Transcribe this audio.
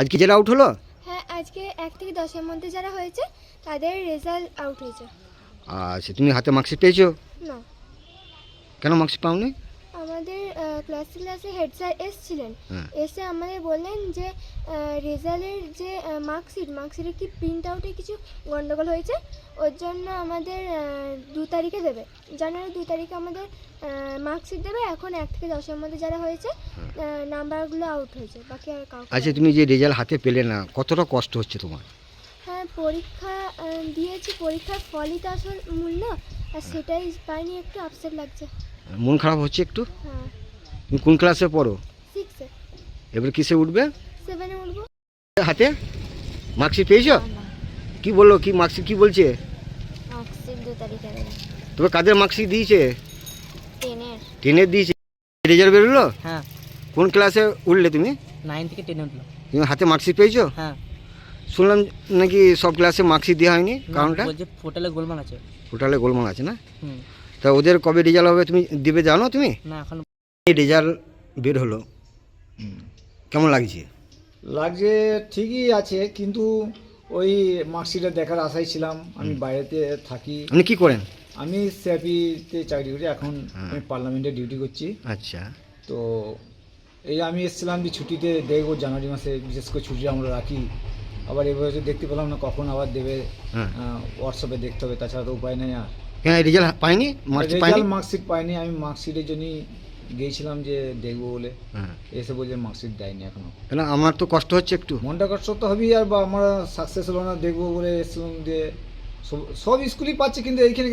আজকে যারা আউট হলো? হ্যাঁ, আজকে 1 থেকে 10 এর মধ্যে যারা হয়েছে তাদের রেজাল্ট আউট হয়েছে। আচ্ছা, তুমি হাতে মার্কশিট পেয়েছো? না, কেন মার্কশিট পাওনি? আমাদের ক্লাসে হেড স্যার এসেছিলেন। হ্যাঁ। এসে আমাদের বললেন যে রেজাল্টের যে মার্কশিটে কি প্রিন্ট আউটে কিছু গন্ডগোল হয়েছে, ওর জন্য আমাদের 2 তারিখে দেবে, জানুয়ারি 2 তারিখে আমাদের মার্কশিট দেবে। এখন 1 থেকে 10 এর মধ্যে যারা হয়েছে নাম্বারগুলো আউট হয়েছে, বাকি আর কাউকে। আচ্ছা, তুমি যে রেজাল্ট হাতে পেলে না, কতটা কষ্ট হচ্ছে তোমার? হ্যাঁ, পরীক্ষা দিয়েছি, পরীক্ষার ফলই তো আসল মূল্য, আর সেটাই পাইনি, একটু আপসেট লাগছে। মন খারাপ হচ্ছে একটু? হ্যাঁ, তুমি কোন ক্লাসে পড়ো? 6-এ, এবার কিসে উঠবে? 7-এ উঠবো। হাতে মার্কশিট পেয়েছো? কি বললো, কি মার্কশিট কি বলছে? মার্কশিট 2 তারিখে দেবে। তবে কাদের মার্কশিট দিয়েছে? 10-এর। 10-এর দিয়েছে। রেজাল্ট বেরোলো? হ্যাঁ, কোন ক্লাসে উঠলে তুমি? 9 থেকে 10 উঠলো। তুমি হাতে মার্কশিট পেয়েছো? হ্যাঁ, শুনলাম নাকি সব ক্লাসে মার্কশিট দেওয়া হয়নি, কারণটা? বলছে পোর্টালে গোলমাল আছে। টোটালে গোলমাল আছে না? হুম, তা ওদের কবে রেজাল্ট হবে তুমি দিবে জানো তুমি? না এখন এই রেজাল্ট বের হলো, কেমন লাগছে? লাগছে ঠিকই আছে, কিন্তু ওই মার্কশিটটা দেখার আশায় ছিলাম। আমি বাইরেতে থাকি, আপনি কি করেন? আমি সিআরপিতে চাকরি করি, এখন আমি পার্লামেন্টে ডিউটি করছি। আচ্ছা, তো এই আমি এসেছিলাম যে ছুটিতে দেখবো, জানুয়ারি মাসে বিশেষ করে ছুটি আমরা রাখি। আবার এবার দেখতে পেলাম না কখন আবার দেবে, হ্যাঁ। হোয়াটসঅ্যাপে দেখতে হবে, তাছাড়া তো উপায় নেই। আর কেন রেজাল্ট পাইনি, মার্কশিট পাইনি? রেজাল্ট মার্কশিট পাইনি, আমি মার্কশিটের জন্যই গিয়েছিলাম যে দেখবো বলে। হ্যাঁ, এসে বলছে মার্কশিট দেয়নি এখনো। কেন আমার তো কষ্ট হচ্ছে একটু। মনটা কষ্ট তো হবেই, আর বা আমরা সাকসেস হলো না দেখবো বলে এসেছিলাম যে সব স্কুলই পাচ্ছে, কিন্তু এইখানে কেন